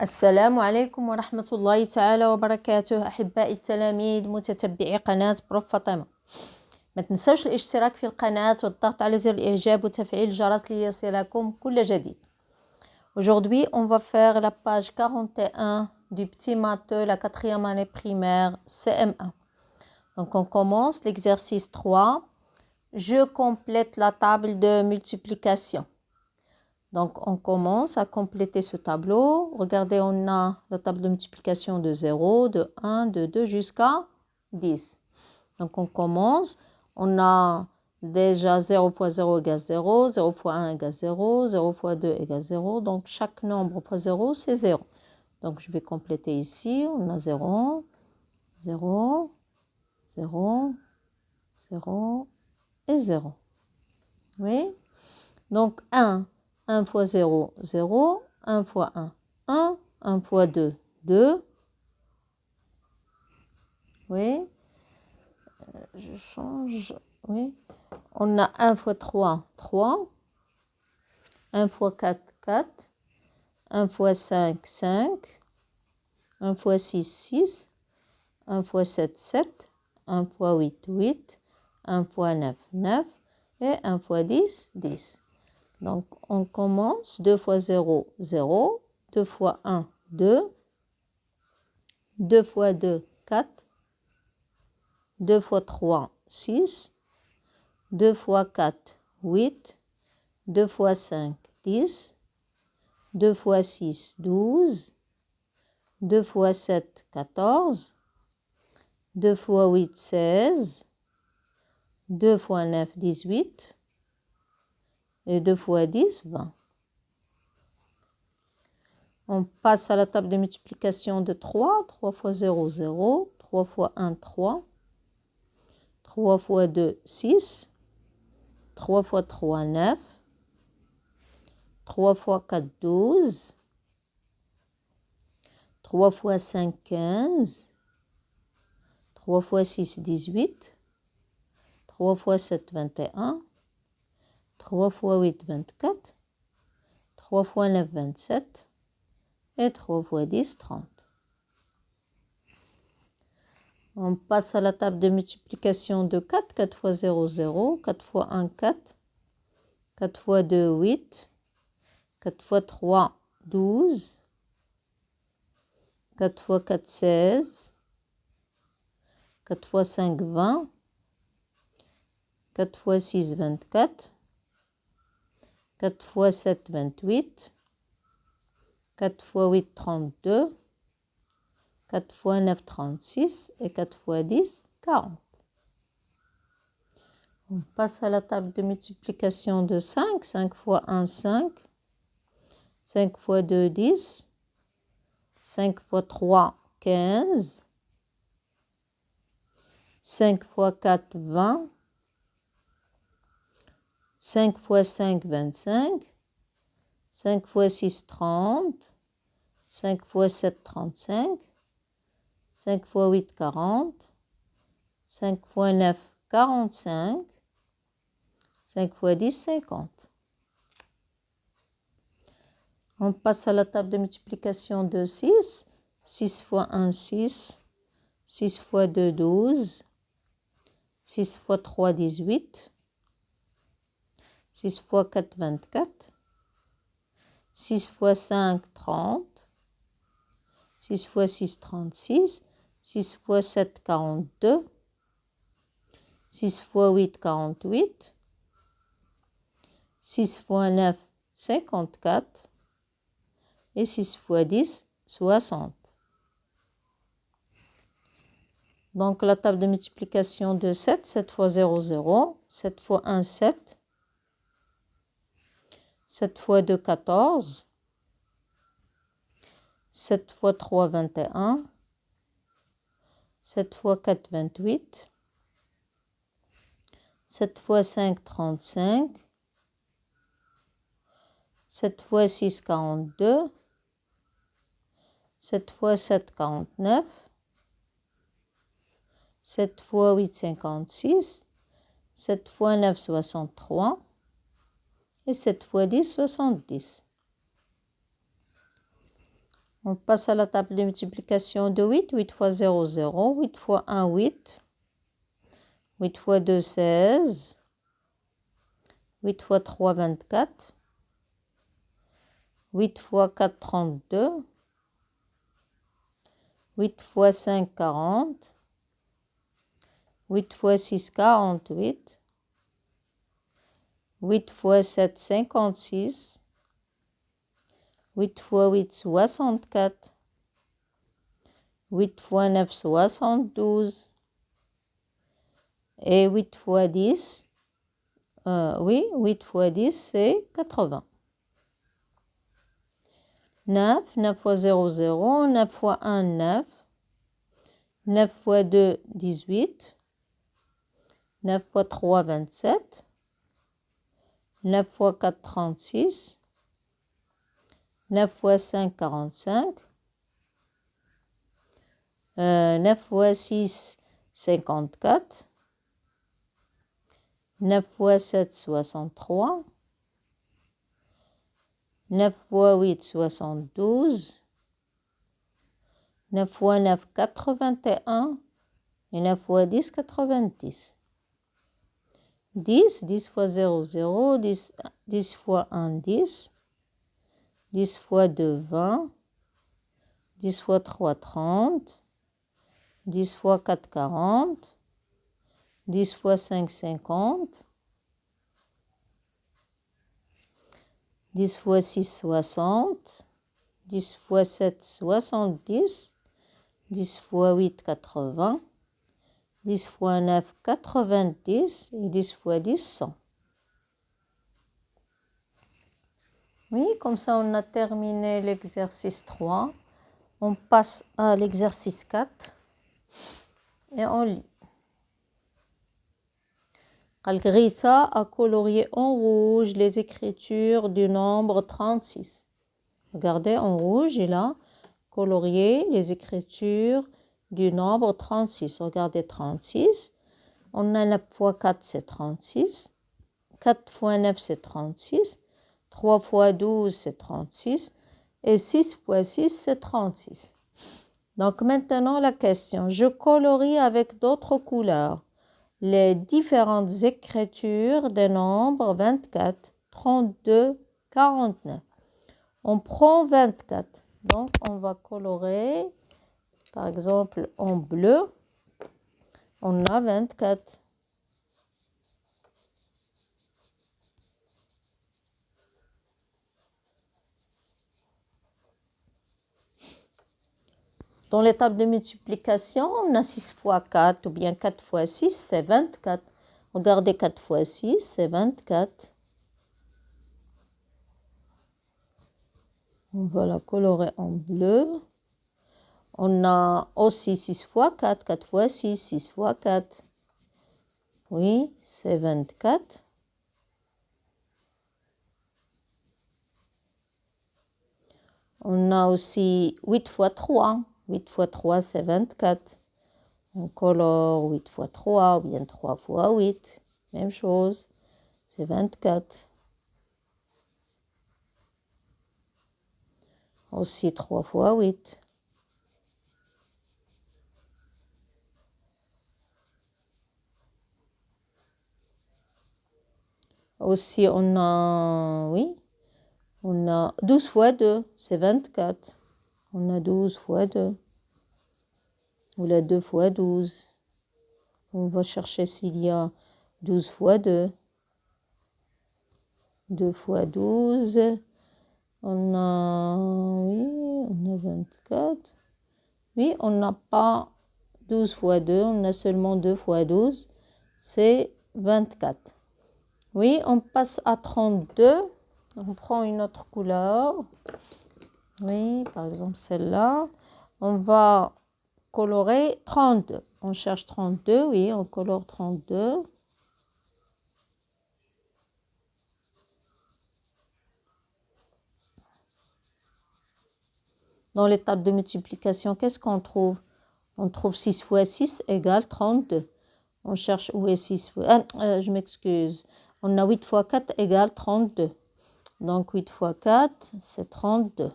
السلام عليكم ورحمة الله تعالى وبركاته. أحبائي التلاميذ متتبعي قناة بروف فاطمة، ما تنسوش الاشتراك في القناة والضغط على زر الإعجاب وتفعيل الجرس ليصلكم كل جديد. Aujourd'hui, on va faire la page 41 du petit matheux, la 4e année primaire, CM1. Donc, on commence l'exercice 3. Je complète la table de multiplication. Donc, on commence à compléter ce tableau. Regardez, on a la table de multiplication de 0, de 1, de 2 jusqu'à 10. Donc, on commence. On a déjà 0 fois 0 égale 0, 0 fois 1 égale 0, 0 fois 2 égale 0. Donc, chaque nombre fois 0, c'est 0. Donc, je vais compléter ici. On a 0, 0, 0, 0 et 0. Oui. Donc, 1. 1 fois 0, 0. 1 fois 1, 1. 1 fois 2, 2. Oui. Je change. Oui. On a 1 fois 3, 3. 1 fois 4, 4. 1 fois 5, 5. 1 fois 6, 6. 1 fois 7, 7. 1 fois 8, 8. 1 fois 9, 9. Et 1 fois 10, 10. Donc, on commence. 2 fois 0, 0. 2 fois 1, 2. 2 fois 2, 4. 2 fois 3, 6. 2 fois 4, 8. 2 fois 5, 10. 2 fois 6, 12. 2 fois 7, 14. 2 fois 8, 16. 2 fois 9, 18. Et 2 fois 10, 20. On passe à la table de multiplication de 3. 3 fois 0, 0. 3 fois 1, 3. 3 fois 2, 6. 3 fois 3, 9. 3 fois 4, 12. 3 fois 5, 15. 3 fois 6, 18. 3 fois 7, 21. 3 fois 8, 24. 3 fois 9, 27. Et 3 fois 10, 30. On passe à la table de multiplication de 4. 4 fois 0, 0. 4 fois 1, 4. 4 fois 2, 8. 4 fois 3, 12. 4 fois 4, 16. 4 fois 5, 20. 4 fois 6, 24. 4 fois 7, 28. 4 fois 8, 32. 4 fois 9, 36. Et 4 fois 10, 40. On passe à la table de multiplication de 5. 5 fois 1, 5. 5 fois 2, 10. 5 fois 3, 15. 5 fois 4, 20. 5 fois 5, 25. 5 fois 6, 30. 5 fois 7, 35. 5 fois 8, 40. 5 fois 9, 45. 5 fois 10, 50. On passe à la table de multiplication de 6. 6 fois 1, 6. 6 fois 2, 12. 6 fois 3, 18. 6 fois 4, 24. 6 fois 5, 30. 6 fois 6, 36. 6 fois 7, 42. 6 fois 8, 48. 6 fois 9, 54. Et 6 fois 10, 60. Donc, la table de multiplication de 7. 7 fois 0, 0. 7 fois 1, 7. 7 fois 2, 14. 7 fois 3, 21. 7 fois 4, 28. 7 fois 5, 35. 7 fois 6, 42. 7 fois 7, 49. 7 fois 8, 56. 7 fois 9, 63. Et 7 fois 10, 70. On passe à la table de multiplication de 8. 8 fois 0, 0. 8 fois 1, 8. 8 fois 2, 16. 8 fois 3, 24. 8 fois 4, 32. 8 fois 5, 40. 8 fois 6, 48. 8 fois 7, 56. 8 fois 8, 64. 8 fois 9, 72. Et 8 fois 10, 8 fois 10, c'est 80. 9, 9 fois 0, 0. 9 fois 1, 9. 9 fois 2, 18. 9 fois 3, 27. 9 fois 4, 36. 9 fois 5, 45. 9 fois 6, 54. 9 fois 7, 63. 9 fois 8, 72. 9 fois 9, 81. Et 9 fois 10, 90. 10, 10 fois 0, 0. 10, 10 fois 1, 10. 10 fois 2, 20. 10 fois 3, 30. 10 fois 4, 40. 10 fois 5, 50. 10 fois 6, 60. 10 fois 7, 70. 10 fois 8, 80. 10 fois 9, 90. Et 10 fois 10, 100. Oui, comme ça, on a terminé l'exercice 3. On passe à l'exercice 4. Et on lit. Rita a colorié en rouge les écritures du nombre 36. Regardez, en rouge, il a colorié les écritures du nombre 36. Regardez, 36. On a 9 fois 4, c'est 36. 4 fois 9, c'est 36. 3 fois 12, c'est 36. Et 6 fois 6, c'est 36. Donc maintenant, la question. Je colorie avec d'autres couleurs les différentes écritures des nombres 24, 32, 49. On prend 24. Donc, on va colorer, par exemple, en bleu. On a 24. Dans l'étape de multiplication, on a 6 fois 4 ou bien 4 fois 6, c'est 24. Regardez, 4 fois 6, c'est 24. On va la colorer en bleu. On a aussi 6 fois 4, 4 fois 6, 6 fois 4. Oui, c'est 24. On a aussi 8 fois 3. 8 fois 3, c'est 24. On colore 8 fois 3 ou bien 3 fois 8. Même chose, c'est 24. Aussi 3 fois 8. Aussi, on a, oui, on a 12 fois 2, c'est 24. On a 12 fois 2. Ou la 2 fois 12. On va chercher s'il y a 12 fois 2. 2 fois 12. On a, oui, on a 24. Oui, on n'a pas 12 fois 2, on a seulement 2 fois 12. C'est 24. Oui, on passe à 32. On prend une autre couleur. Oui, par exemple celle-là. On va colorer 32. On cherche 32, oui, on colore 32. Dans l'étape de multiplication, qu'est-ce qu'on trouve? On trouve 6 fois 6 égale 32. On cherche où est 6 fois... je m'excuse. On a 8 fois 4 égale 32. Donc 8 fois 4, c'est 32.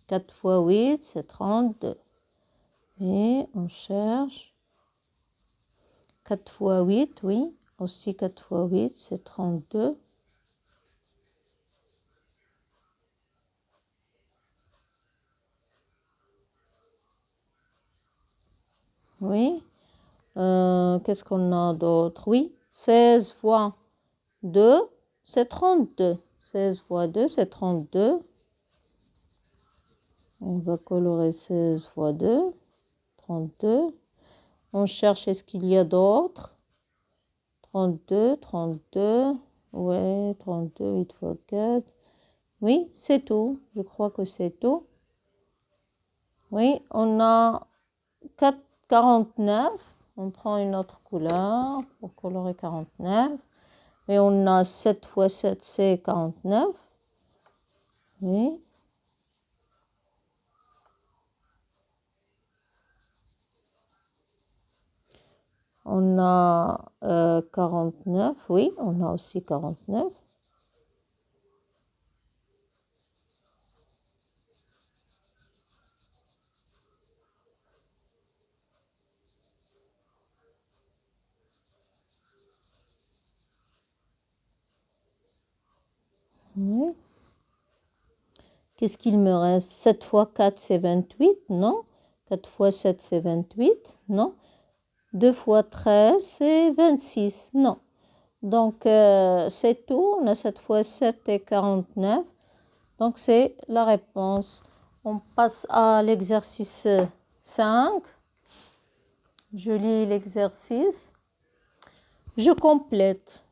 4 fois 8, c'est 32. Et on cherche. 4 fois 8, oui. Aussi 4 fois 8, c'est 32. Oui. Qu'est-ce qu'on a d'autre? Oui. 16 fois 2, c'est 32. 16 fois 2, c'est 32. On va colorer 16 fois 2, 32. On cherche, est-ce qu'il y a d'autres? 32, 32. Ouais, 32, 8 fois 4. Oui, c'est tout. Je crois que c'est tout. Oui, on a 49. On prend une autre couleur pour colorer 49. Et on a 7 fois 7, c'est 49. Oui. On a 49. Oui, on a aussi 49. Oui. Qu'est-ce qu'il me reste? 7 fois 4, c'est 28, non? 4 fois 7, c'est 28, non? 2 fois 13, c'est 26, non? Donc, c'est tout. On a 7 fois 7 et 49. Donc, c'est la réponse. On passe à l'exercice 5. Je lis l'exercice. Je complète.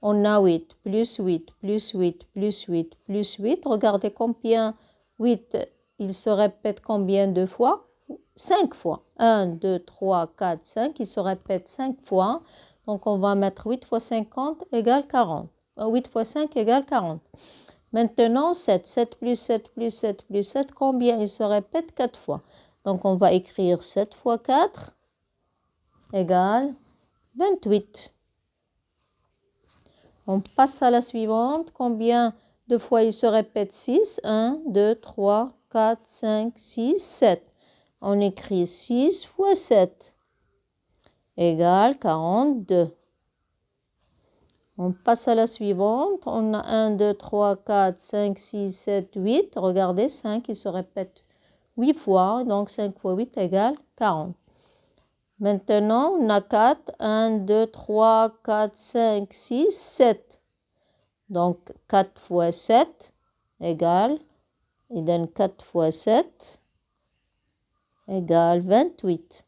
On a 8, plus 8, plus 8, plus 8, plus 8. Regardez combien 8, il se répète combien de fois? 5 fois. 1, 2, 3, 4, 5. Il se répète 5 fois. Donc, on va mettre 8 fois 50 égale 40. 8 fois 5 égale 40. Maintenant, 7. 7 plus 7 plus 7 plus 7. Combien il se répète? 4 fois. Donc, on va écrire 7 fois 4 égale 28. On passe à la suivante. Combien de fois il se répète? 6. 1, 2, 3, 4, 5, 6, 7. On écrit 6 fois 7 égale 42. On passe à la suivante. On a 1, 2, 3, 4, 5, 6, 7, 8. Regardez, 5, il se répète 8 fois. Donc 5 fois 8 égale 40. Maintenant, on a 4. 1, 2, 3, 4, 5, 6, 7. Donc 4 fois 7 égale, il donne 4 fois 7 égale 28.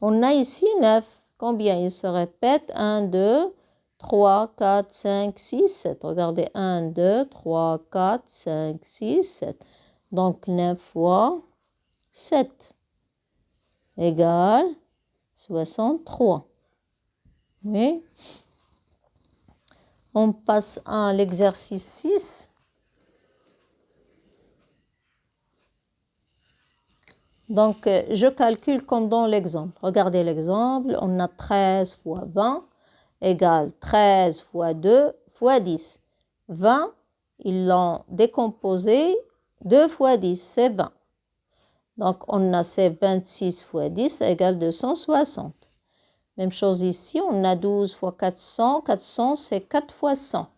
On a ici 9. Combien il se répète? 1, 2, 3, 4, 5, 6, 7. Regardez, 1, 2, 3, 4, 5, 6, 7. Donc 9 fois 7 égale 63. Oui. On passe à l'exercice 6. Donc, je calcule comme dans l'exemple. Regardez l'exemple. On a 13 fois 20 égale 13 fois 2 fois 10. 20, ils l'ont décomposé. 2 fois 10, c'est 20. Donc, on a ces 26 fois 10 égale 260. Même chose ici, on a 12 fois 400. 400, c'est 4 fois 100.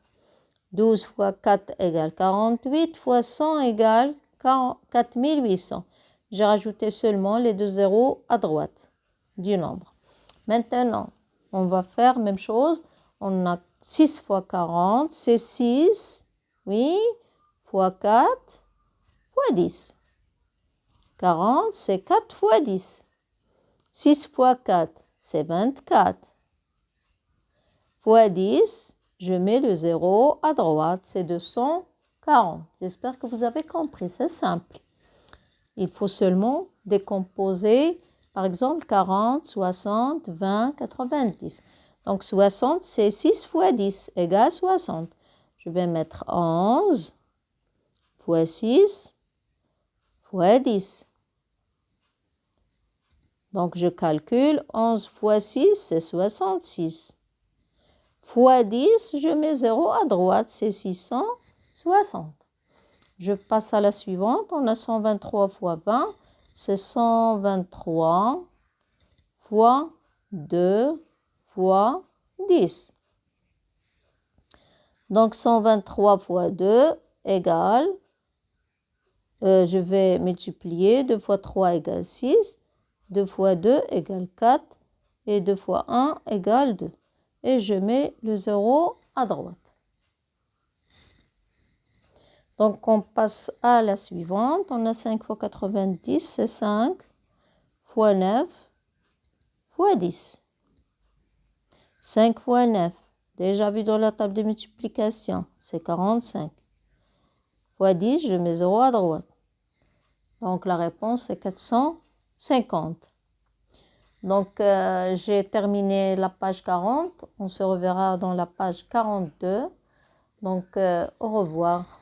12 fois 4 égale 48 fois 100 égale 4800. J'ai rajouté seulement les 2 zéros à droite du nombre. Maintenant, on va faire la même chose. On a 6 fois 40, c'est 6, oui, fois 4, fois 10. 40, c'est 4 fois 10. 6 fois 4, c'est 24. Fois 10, je mets le 0 à droite, c'est 240. J'espère que vous avez compris, c'est simple. Il faut seulement décomposer, par exemple, 40, 60, 20, 90. Donc 60, c'est 6 fois 10 égale 60. Je vais mettre 11 fois 6 fois 10. Donc je calcule 11 fois 6, c'est 66. Fois 10, je mets 0 à droite, c'est 660. Je passe à la suivante. On a 123 fois 20. C'est 123 fois 2 fois 10. Donc 123 fois 2 égale, je vais multiplier, 2 fois 3 égale 6, 2 fois 2 égale 4 et 2 fois 1 égale 2. Et je mets le 0 à droite. Donc on passe à la suivante. On a 5 fois 90, c'est 5 fois 9 fois 10. 5 fois 9, déjà vu dans la table de multiplication, c'est 45. Fois 10, je mets 0 à droite. Donc la réponse est 450. Donc j'ai terminé la page 40. On se reverra dans la page 42. Donc au revoir.